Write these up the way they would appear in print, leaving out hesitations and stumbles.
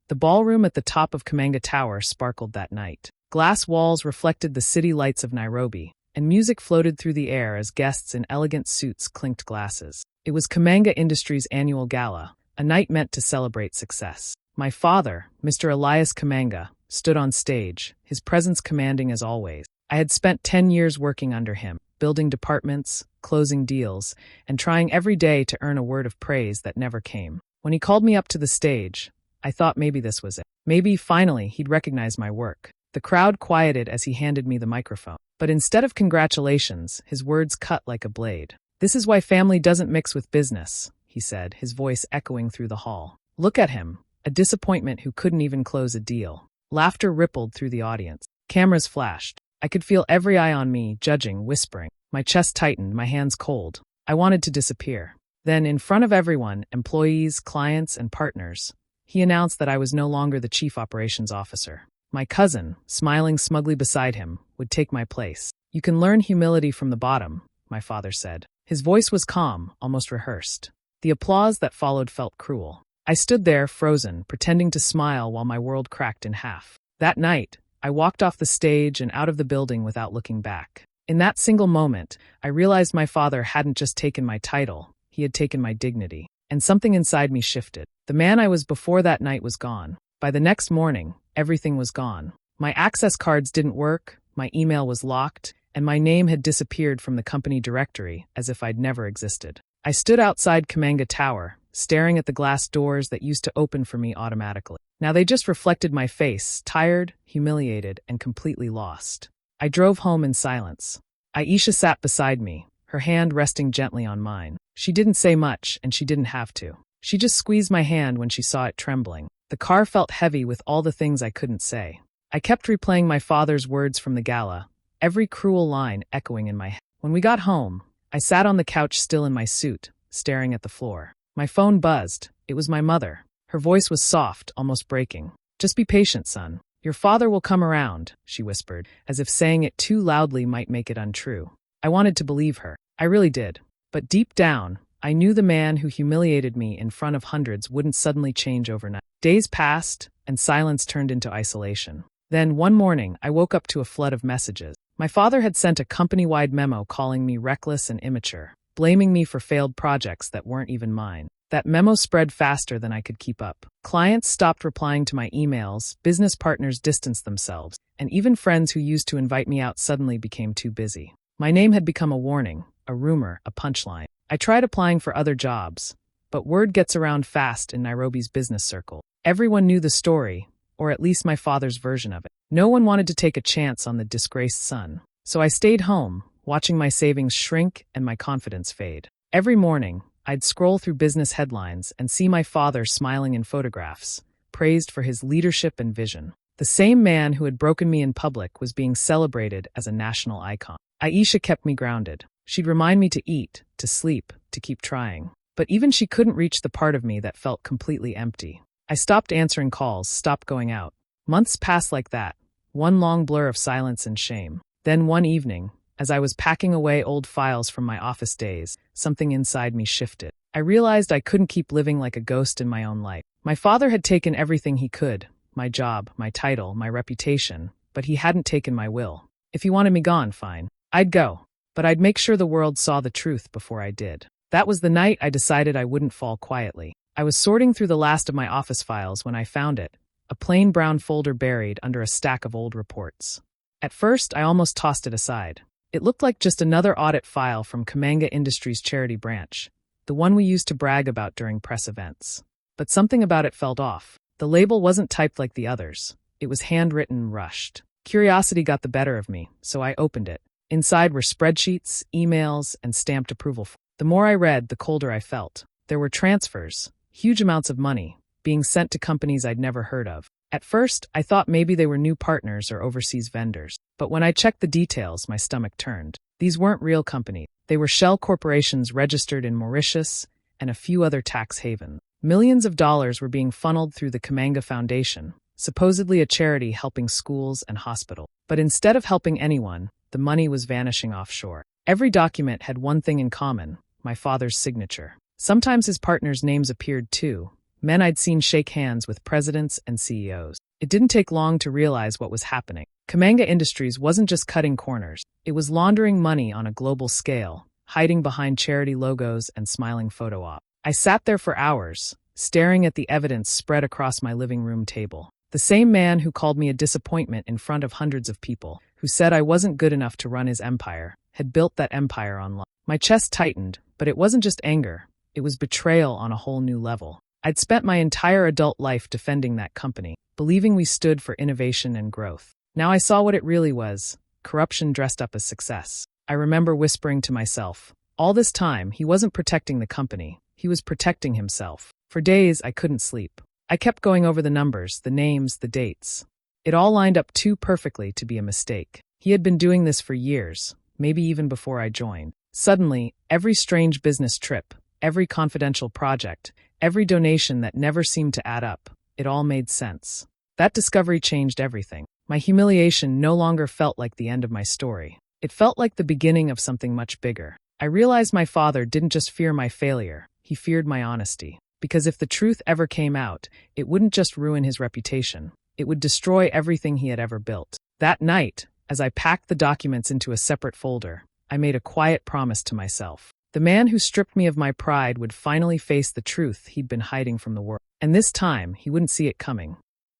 The ballroom at the top of Kamanga Tower sparkled that night. Glass walls reflected the city lights of Nairobi, and music floated through the air as guests in elegant suits clinked glasses. It was Kamanga Industries' annual gala, a night meant to celebrate success. My father, Mr. Elias Kamanga, stood on stage, his presence commanding as always. I had spent 10 years working under him, building departments, closing deals, and trying every day to earn a word of praise that never came. When he called me up to the stage, I thought maybe this was it. Maybe, finally, he'd recognize my work. The crowd quieted as he handed me the microphone. But instead of congratulations, his words cut like a blade. "This is why family doesn't mix with business," he said, his voice echoing through the hall. Look at him, a disappointment who couldn't even close a deal. Laughter rippled through the audience. Cameras flashed. I could feel every eye on me, judging, whispering. My chest tightened, my hands cold. I wanted to disappear. Then, in front of everyone, employees, clients, and partners, he announced that I was no longer the chief operations officer. My cousin, smiling smugly beside him, would take my place. "You can learn humility from the bottom," my father said. His voice was calm, almost rehearsed. The applause that followed felt cruel. I stood there, frozen, pretending to smile while my world cracked in half. That night, I walked off the stage and out of the building without looking back. In that single moment, I realized my father hadn't just taken my title, he had taken my dignity. And something inside me shifted. The man I was before that night was gone. By the next morning, everything was gone. My access cards didn't work, my email was locked, and my name had disappeared from the company directory as if I'd never existed. I stood outside Kamanga Tower, staring at the glass doors that used to open for me automatically. Now they just reflected my face, tired, humiliated, and completely lost. I drove home in silence. Aisha sat beside me, her hand resting gently on mine. She didn't say much, and she didn't have to. She just squeezed my hand when she saw it trembling. The car felt heavy with all the things I couldn't say. I kept replaying my father's words from the gala, every cruel line echoing in my head. When we got home, I sat on the couch still in my suit, staring at the floor. My phone buzzed. It was my mother. Her voice was soft, almost breaking. "Just be patient, son. Your father will come around," she whispered, as if saying it too loudly might make it untrue. I wanted to believe her. I really did. But deep down, I knew the man who humiliated me in front of hundreds wouldn't suddenly change overnight. Days passed, and silence turned into isolation. Then, one morning, I woke up to a flood of messages. My father had sent a company-wide memo calling me reckless and immature, blaming me for failed projects that weren't even mine. That memo spread faster than I could keep up. Clients stopped replying to my emails, business partners distanced themselves, and even friends who used to invite me out suddenly became too busy. My name had become a warning, a rumor, a punchline. I tried applying for other jobs, but word gets around fast in Nairobi's business circle. Everyone knew the story, or at least my father's version of it. No one wanted to take a chance on the disgraced son. So I stayed home, watching my savings shrink and my confidence fade. Every morning, I'd scroll through business headlines and see my father smiling in photographs, praised for his leadership and vision. The same man who had broken me in public was being celebrated as a national icon. Aisha kept me grounded. She'd remind me to eat, to sleep, to keep trying. But even she couldn't reach the part of me that felt completely empty. I stopped answering calls, stopped going out. Months passed like that, one long blur of silence and shame. Then one evening, as I was packing away old files from my office days, something inside me shifted. I realized I couldn't keep living like a ghost in my own life. My father had taken everything he could, my job, my title, my reputation, but he hadn't taken my will. If he wanted me gone, fine. I'd go. But I'd make sure the world saw the truth before I did. That was the night I decided I wouldn't fall quietly. I was sorting through the last of my office files when I found it, a plain brown folder buried under a stack of old reports. At first, I almost tossed it aside. It looked like just another audit file from Kamanga Industries' charity branch, the one we used to brag about during press events. But something about it felt off. The label wasn't typed like the others. It was handwritten, rushed. Curiosity got the better of me, so I opened it. Inside were spreadsheets, emails, and stamped approval forms. The more I read, the colder I felt. There were transfers, huge amounts of money, being sent to companies I'd never heard of. At first, I thought maybe they were new partners or overseas vendors. But when I checked the details, my stomach turned. These weren't real companies. They were shell corporations registered in Mauritius and a few other tax havens. Millions of dollars were being funneled through the Kamanga Foundation, supposedly a charity helping schools and hospitals. But instead of helping anyone, the money was vanishing offshore. Every document had one thing in common: my father's signature. Sometimes his partners' names appeared too, Men I'd seen shake hands with presidents and CEOs. It didn't take long to realize what was happening. Kamanga Industries wasn't just cutting corners. It was laundering money on a global scale, hiding behind charity logos and smiling photo ops. I sat there for hours, staring at the evidence spread across my living room table. The same man who called me a disappointment in front of hundreds of people, who said I wasn't good enough to run his empire, had built that empire on lies. My chest tightened, but it wasn't just anger. It was betrayal on a whole new level. I'd spent my entire adult life defending that company, believing we stood for innovation and growth. Now I saw what it really was: corruption dressed up as success. I remember whispering to myself, all this time he wasn't protecting the company, he was protecting himself. For days I couldn't sleep. I kept going over the numbers, the names, the dates. It all lined up too perfectly to be a mistake. He had been doing this for years, maybe even before I joined. Suddenly, every strange business trip, every confidential project, every donation that never seemed to add up, it all made sense. That discovery changed everything. My humiliation no longer felt like the end of my story. It felt like the beginning of something much bigger. I realized my father didn't just fear my failure, he feared my honesty. Because if the truth ever came out, it wouldn't just ruin his reputation. It would destroy everything he had ever built. That night, as I packed the documents into a separate folder, I made a quiet promise to myself. The man who stripped me of my pride would finally face the truth he'd been hiding from the world. And this time, he wouldn't see it coming.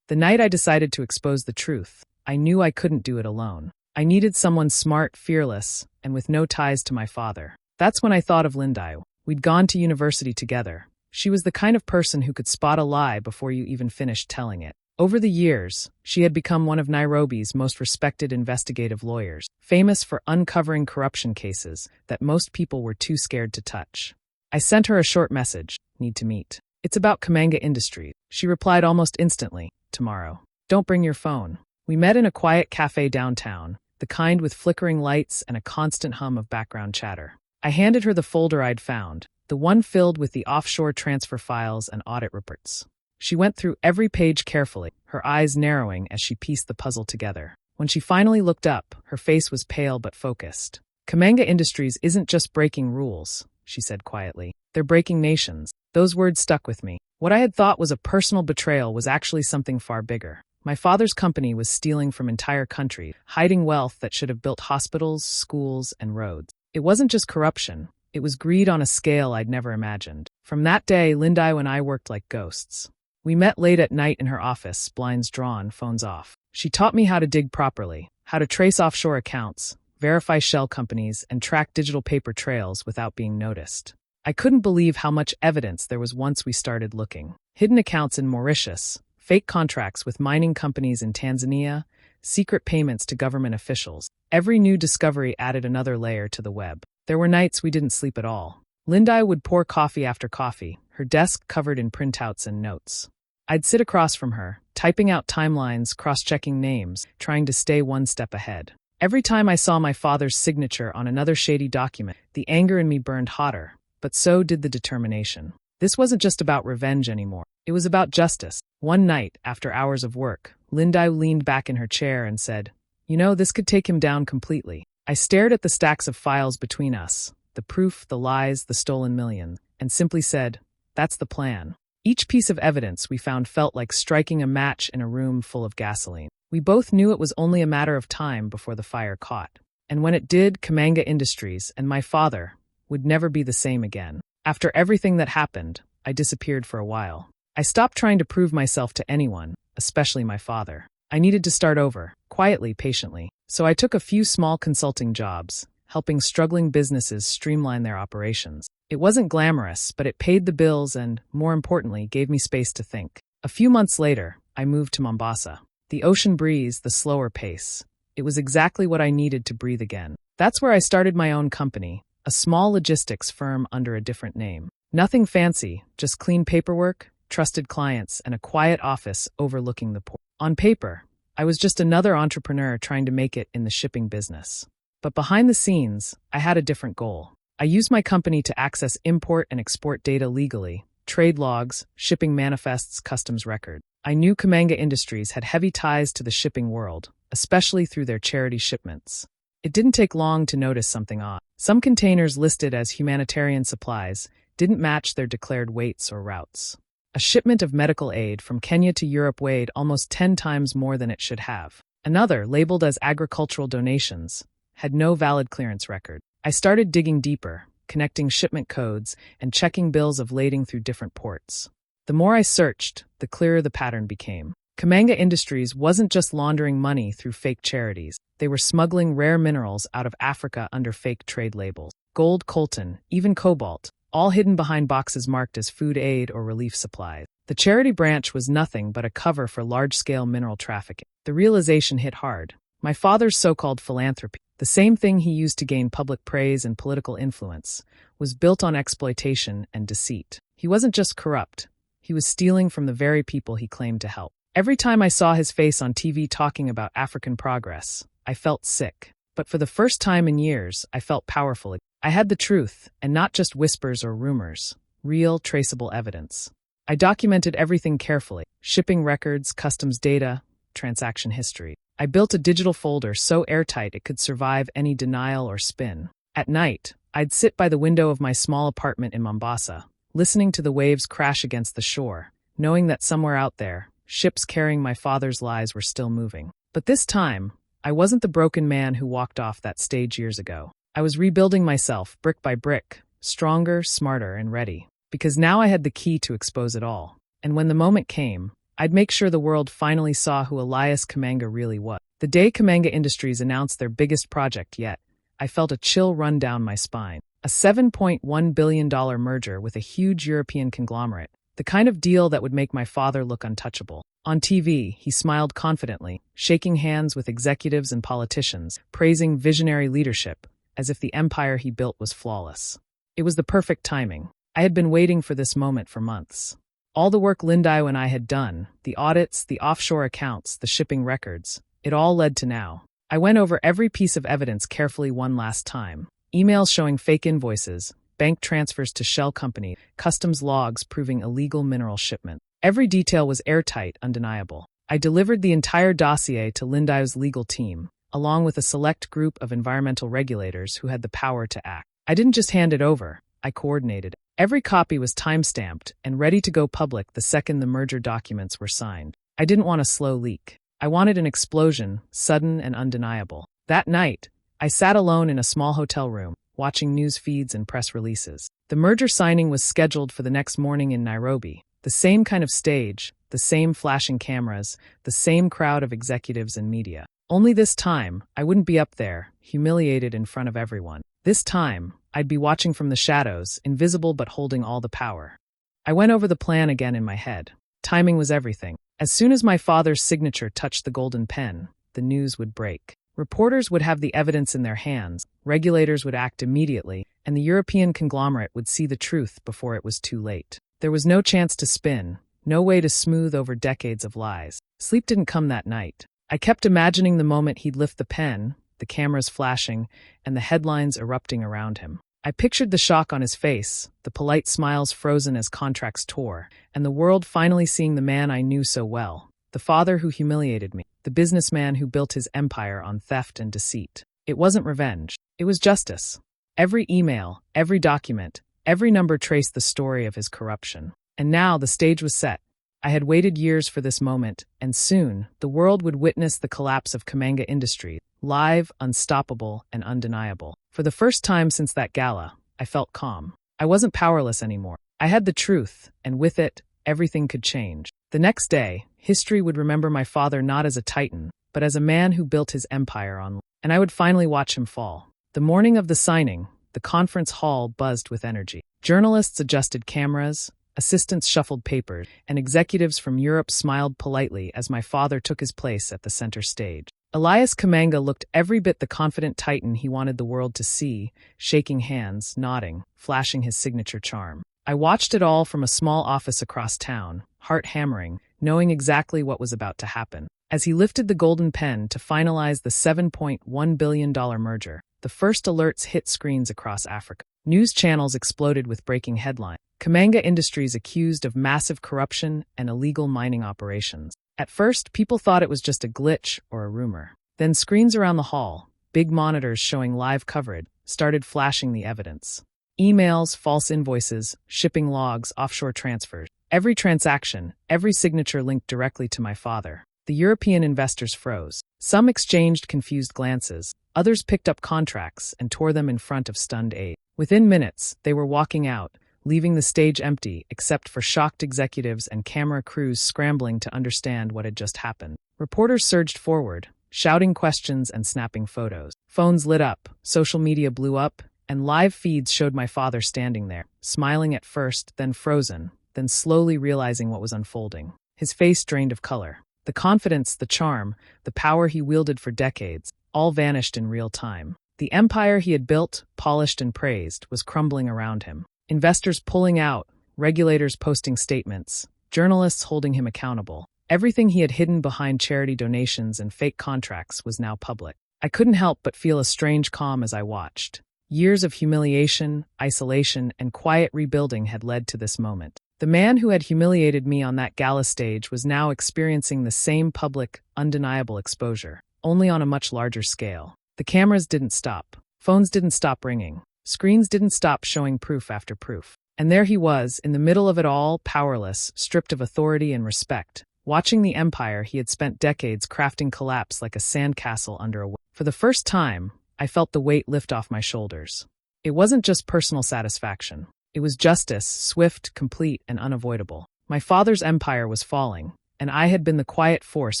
The night I decided to expose the truth, I knew I couldn't do it alone. I needed someone smart, fearless, and with no ties to my father. That's when I thought of Lindy. We'd gone to university together. She was the kind of person who could spot a lie before you even finished telling it. Over the years, she had become one of Nairobi's most respected investigative lawyers, famous for uncovering corruption cases that most people were too scared to touch. I sent her a short message, need to meet. It's about Kamanga Industries. She replied almost instantly, tomorrow. Don't bring your phone. We met in a quiet cafe downtown, the kind with flickering lights and a constant hum of background chatter. I handed her the folder I'd found, the one filled with the offshore transfer files and audit reports. She went through every page carefully, her eyes narrowing as she pieced the puzzle together. When she finally looked up, her face was pale but focused. Kamanga Industries isn't just breaking rules, she said quietly. They're breaking nations. Those words stuck with me. What I had thought was a personal betrayal was actually something far bigger. My father's company was stealing from entire countries, hiding wealth that should have built hospitals, schools, and roads. It wasn't just corruption. It was greed on a scale I'd never imagined. From that day, Lindy and I worked like ghosts. We met late at night in her office, blinds drawn, phones off. She taught me how to dig properly, how to trace offshore accounts, verify shell companies, and track digital paper trails without being noticed. I couldn't believe how much evidence there was once we started looking. Hidden accounts in Mauritius, fake contracts with mining companies in Tanzania, secret payments to government officials. Every new discovery added another layer to the web. There were nights we didn't sleep at all. Lindy would pour coffee after coffee, her desk covered in printouts and notes. I'd sit across from her, typing out timelines, cross-checking names, trying to stay one step ahead. Every time I saw my father's signature on another shady document, the anger in me burned hotter, but so did the determination. This wasn't just about revenge anymore. It was about justice. One night, after hours of work, Lindy leaned back in her chair and said, "You know, this could take him down completely." I stared at the stacks of files between us, the proof, the lies, the stolen millions, and simply said, "That's the plan." Each piece of evidence we found felt like striking a match in a room full of gasoline. We both knew it was only a matter of time before the fire caught. And when it did, Kamanga Industries and my father would never be the same again. After everything that happened, I disappeared for a while. I stopped trying to prove myself to anyone, especially my father. I needed to start over, quietly, patiently. So I took a few small consulting jobs, helping struggling businesses streamline their operations. It wasn't glamorous, but it paid the bills and, more importantly, gave me space to think. A few months later, I moved to Mombasa. The ocean breeze, the slower pace. It was exactly what I needed to breathe again. That's where I started my own company, a small logistics firm under a different name. Nothing fancy, just clean paperwork, trusted clients, and a quiet office overlooking the port. On paper, I was just another entrepreneur trying to make it in the shipping business. But behind the scenes, I had a different goal. I used my company to access import and export data legally, trade logs, shipping manifests, customs record. I knew Kamanga Industries had heavy ties to the shipping world, especially through their charity shipments. It didn't take long to notice something odd. Some containers listed as humanitarian supplies didn't match their declared weights or routes. A shipment of medical aid from Kenya to Europe weighed almost 10 times more than it should have. Another, labeled as agricultural donations, had no valid clearance record. I started digging deeper, connecting shipment codes and checking bills of lading through different ports. The more I searched, the clearer the pattern became. Kamanga Industries wasn't just laundering money through fake charities. They were smuggling rare minerals out of Africa under fake trade labels. Gold, coltan, even cobalt, all hidden behind boxes marked as food aid or relief supplies. The charity branch was nothing but a cover for large-scale mineral trafficking. The realization hit hard. My father's so-called philanthropy, the same thing he used to gain public praise and political influence, was built on exploitation and deceit. He wasn't just corrupt. He was stealing from the very people he claimed to help. Every time I saw his face on TV talking about African progress, I felt sick. But for the first time in years, I felt powerful. I had the truth, and not just whispers or rumors, real, traceable evidence. I documented everything carefully: shipping records, customs data, transaction history. I built a digital folder so airtight it could survive any denial or spin. At night, I'd sit by the window of my small apartment in Mombasa, listening to the waves crash against the shore, knowing that somewhere out there, ships carrying my father's lies were still moving. But this time, I wasn't the broken man who walked off that stage years ago. I was rebuilding myself, brick by brick, stronger, smarter, and ready. Because now I had the key to expose it all. And when the moment came, I'd make sure the world finally saw who Elias Kamanga really was. The day Kamanga Industries announced their biggest project yet, I felt a chill run down my spine. A $7.1 billion merger with a huge European conglomerate. The kind of deal that would make my father look untouchable. On TV, he smiled confidently, shaking hands with executives and politicians, praising visionary leadership, as if the empire he built was flawless. It was the perfect timing. I had been waiting for this moment for months. All the work Lindayo and I had done, the audits, the offshore accounts, the shipping records, it all led to now. I went over every piece of evidence carefully one last time. Emails showing fake invoices, bank transfers to shell company, customs logs proving illegal mineral shipment. Every detail was airtight, undeniable. I delivered the entire dossier to Lindayo's legal team, along with a select group of environmental regulators who had the power to act. I didn't just hand it over, I coordinated. Every copy was time-stamped and ready to go public the second the merger documents were signed. I didn't want a slow leak. I wanted an explosion, sudden and undeniable. That night, I sat alone in a small hotel room, watching news feeds and press releases. The merger signing was scheduled for the next morning in Nairobi. The same kind of stage, the same flashing cameras, the same crowd of executives and media. Only this time, I wouldn't be up there, humiliated in front of everyone. This time, I'd be watching from the shadows, invisible but holding all the power. I went over the plan again in my head. Timing was everything. As soon as my father's signature touched the golden pen, the news would break. Reporters would have the evidence in their hands, regulators would act immediately, and the European conglomerate would see the truth before it was too late. There was no chance to spin, no way to smooth over decades of lies. Sleep didn't come that night. I kept imagining the moment he'd lift the pen, the cameras flashing, and the headlines erupting around him. I pictured the shock on his face, the polite smiles frozen as contracts tore, and the world finally seeing the man I knew so well, the father who humiliated me, the businessman who built his empire on theft and deceit. It wasn't revenge. It was justice. Every email, every document, every number traced the story of his corruption. And now the stage was set. I had waited years for this moment, and soon the world would witness the collapse of Kamanga Industries, live, unstoppable, and undeniable. For the first time since that gala, I felt calm. I wasn't powerless anymore. I had the truth, and with it, everything could change. The next day, history would remember my father not as a titan, but as a man who built his empire on, and I would finally watch him fall. The morning of the signing, the conference hall buzzed with energy. Journalists adjusted cameras, assistants shuffled papers, and executives from Europe smiled politely as my father took his place at the center stage. Elias Kamanga looked every bit the confident titan he wanted the world to see, shaking hands, nodding, flashing his signature charm. I watched it all from a small office across town, heart hammering, knowing exactly what was about to happen. As he lifted the golden pen to finalize the $7.1 billion merger, the first alerts hit screens across Africa. News channels exploded with breaking headlines. Kamanga Industries accused of massive corruption and illegal mining operations. At first, people thought it was just a glitch or a rumor. Then screens around the hall, big monitors showing live coverage, started flashing the evidence. Emails, false invoices, shipping logs, offshore transfers. Every transaction, every signature linked directly to my father. The European investors froze. Some exchanged confused glances. Others picked up contracts and tore them in front of stunned aides. Within minutes, they were walking out, leaving the stage empty except for shocked executives and camera crews scrambling to understand what had just happened. Reporters surged forward, shouting questions and snapping photos. Phones lit up, social media blew up, and live feeds showed my father standing there, smiling at first, then frozen, then slowly realizing what was unfolding. His face drained of color. The confidence, the charm, the power he wielded for decades, all vanished in real time. The empire he had built, polished and praised, was crumbling around him. Investors pulling out, regulators posting statements, journalists holding him accountable. Everything he had hidden behind charity donations and fake contracts was now public. I couldn't help but feel a strange calm as I watched. Years of humiliation, isolation, and quiet rebuilding had led to this moment. The man who had humiliated me on that gala stage was now experiencing the same public, undeniable exposure, only on a much larger scale. The cameras didn't stop. Phones didn't stop ringing. Screens didn't stop showing proof after proof. And there he was, in the middle of it all, powerless, stripped of authority and respect, watching the empire he had spent decades crafting collapse like a sandcastle under a wave. For the first time, I felt the weight lift off my shoulders. It wasn't just personal satisfaction. It was justice, swift, complete, and unavoidable. My father's empire was falling, and I had been the quiet force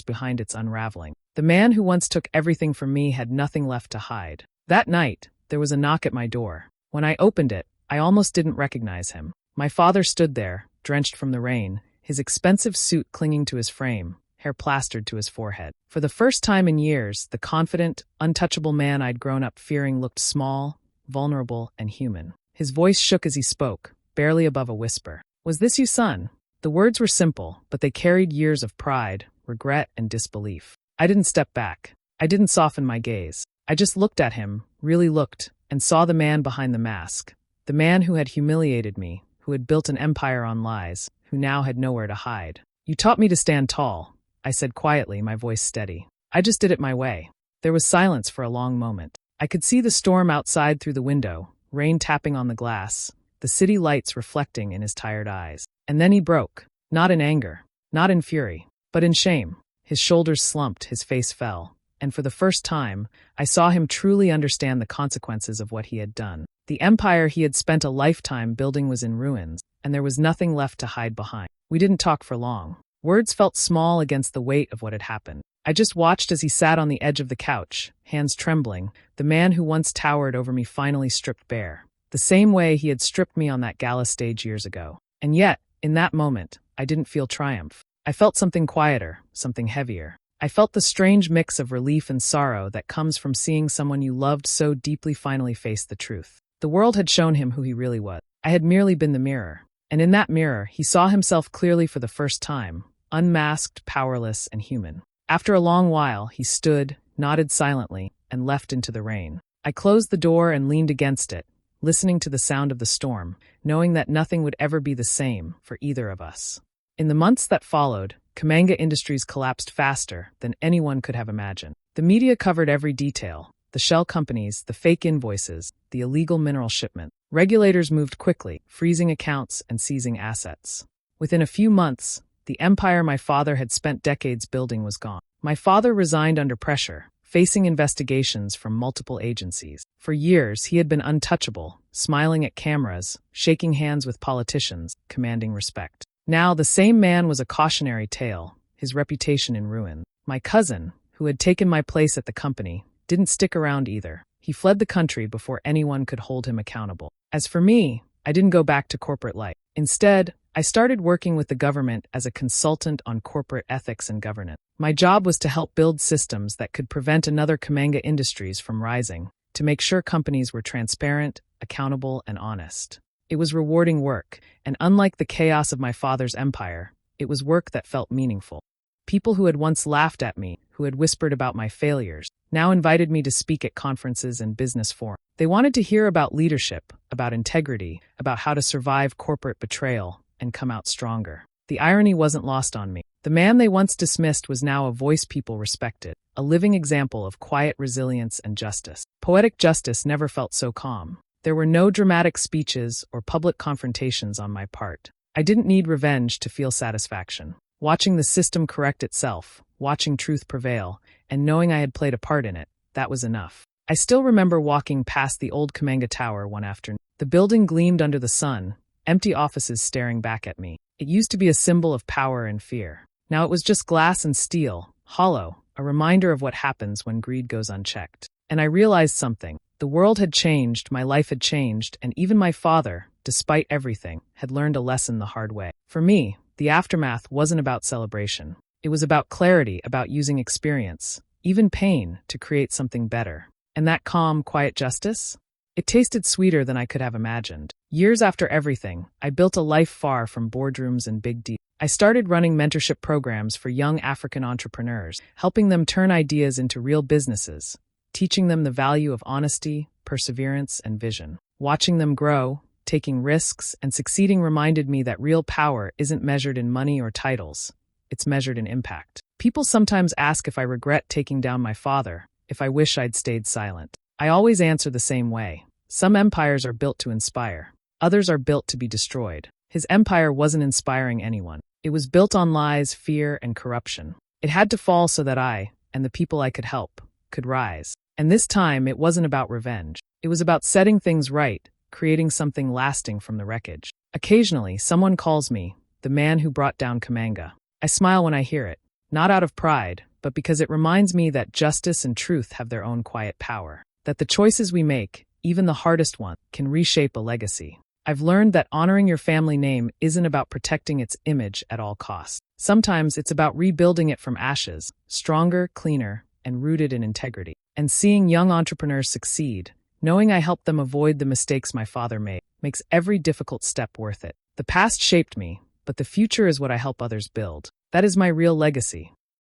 behind its unraveling. The man who once took everything from me had nothing left to hide. That night, there was a knock at my door. When I opened it, I almost didn't recognize him. My father stood there, drenched from the rain, his expensive suit clinging to his frame, hair plastered to his forehead. For the first time in years, the confident, untouchable man I'd grown up fearing looked small, vulnerable, and human. His voice shook as he spoke, barely above a whisper. "Was this you, son?" The words were simple, but they carried years of pride, regret, and disbelief. I didn't step back. I didn't soften my gaze. I just looked at him, really looked, and saw the man behind the mask. The man who had humiliated me, who had built an empire on lies, who now had nowhere to hide. "You taught me to stand tall," I said quietly, my voice steady. "I just did it my way." There was silence for a long moment. I could see the storm outside through the window, rain tapping on the glass, the city lights reflecting in his tired eyes. And then he broke, not in anger, not in fury, but in shame. His shoulders slumped, his face fell, and for the first time, I saw him truly understand the consequences of what he had done. The empire he had spent a lifetime building was in ruins, and there was nothing left to hide behind. We didn't talk for long. Words felt small against the weight of what had happened. I just watched as he sat on the edge of the couch, hands trembling, the man who once towered over me finally stripped bare, the same way he had stripped me on that gala stage years ago. And yet, in that moment, I didn't feel triumph. I felt something quieter, something heavier. I felt the strange mix of relief and sorrow that comes from seeing someone you loved so deeply finally face the truth. The world had shown him who he really was. I had merely been the mirror. And in that mirror, he saw himself clearly for the first time, unmasked, powerless, and human. After a long while, he stood, nodded silently, and left into the rain. I closed the door and leaned against it, listening to the sound of the storm, knowing that nothing would ever be the same for either of us. In the months that followed, Kamanga Industries collapsed faster than anyone could have imagined. The media covered every detail: the shell companies, the fake invoices, the illegal mineral shipment. Regulators moved quickly, freezing accounts and seizing assets. Within a few months, the empire my father had spent decades building was gone. My father resigned under pressure, facing investigations from multiple agencies. For years, he had been untouchable, smiling at cameras, shaking hands with politicians, commanding respect. Now, the same man was a cautionary tale, his reputation in ruin. My cousin, who had taken my place at the company, didn't stick around either. He fled the country before anyone could hold him accountable. As for me, I didn't go back to corporate life. Instead, I started working with the government as a consultant on corporate ethics and governance. My job was to help build systems that could prevent another Kamanga Industries from rising, to make sure companies were transparent, accountable, and honest. It was rewarding work, and unlike the chaos of my father's empire, it was work that felt meaningful. People who had once laughed at me, who had whispered about my failures, now invited me to speak at conferences and business forums. They wanted to hear about leadership, about integrity, about how to survive corporate betrayal and come out stronger. The irony wasn't lost on me. The man they once dismissed was now a voice people respected, a living example of quiet resilience and justice. Poetic justice never felt so calm. There were no dramatic speeches or public confrontations on my part. I didn't need revenge to feel satisfaction. Watching the system correct itself, watching truth prevail, and knowing I had played a part in it, that was enough. I still remember walking past the old Kamanga Tower one afternoon. The building gleamed under the sun, empty offices staring back at me. It used to be a symbol of power and fear. Now it was just glass and steel, hollow, a reminder of what happens when greed goes unchecked. And I realized something. The world had changed, my life had changed, and even my father, despite everything, had learned a lesson the hard way. For me, the aftermath wasn't about celebration. It was about clarity, about using experience, even pain, to create something better. And that calm, quiet justice? It tasted sweeter than I could have imagined. Years after everything, I built a life far from boardrooms and big deals. I started running mentorship programs for young African entrepreneurs, helping them turn ideas into real businesses, teaching them the value of honesty, perseverance, and vision. Watching them grow, taking risks, and succeeding reminded me that real power isn't measured in money or titles. It's measured in impact. People sometimes ask if I regret taking down my father, if I wish I'd stayed silent. I always answer the same way. Some empires are built to inspire. Others are built to be destroyed. His empire wasn't inspiring anyone. It was built on lies, fear, and corruption. It had to fall so that I, and the people I could help, could rise. And this time, it wasn't about revenge. It was about setting things right, creating something lasting from the wreckage. Occasionally, someone calls me, the man who brought down Kamanga. I smile when I hear it, not out of pride, but because it reminds me that justice and truth have their own quiet power. That the choices we make, even the hardest ones, can reshape a legacy. I've learned that honoring your family name isn't about protecting its image at all costs. Sometimes it's about rebuilding it from ashes, stronger, cleaner, and rooted in integrity. And seeing young entrepreneurs succeed, knowing I helped them avoid the mistakes my father made, makes every difficult step worth it. The past shaped me, but the future is what I help others build. That is my real legacy.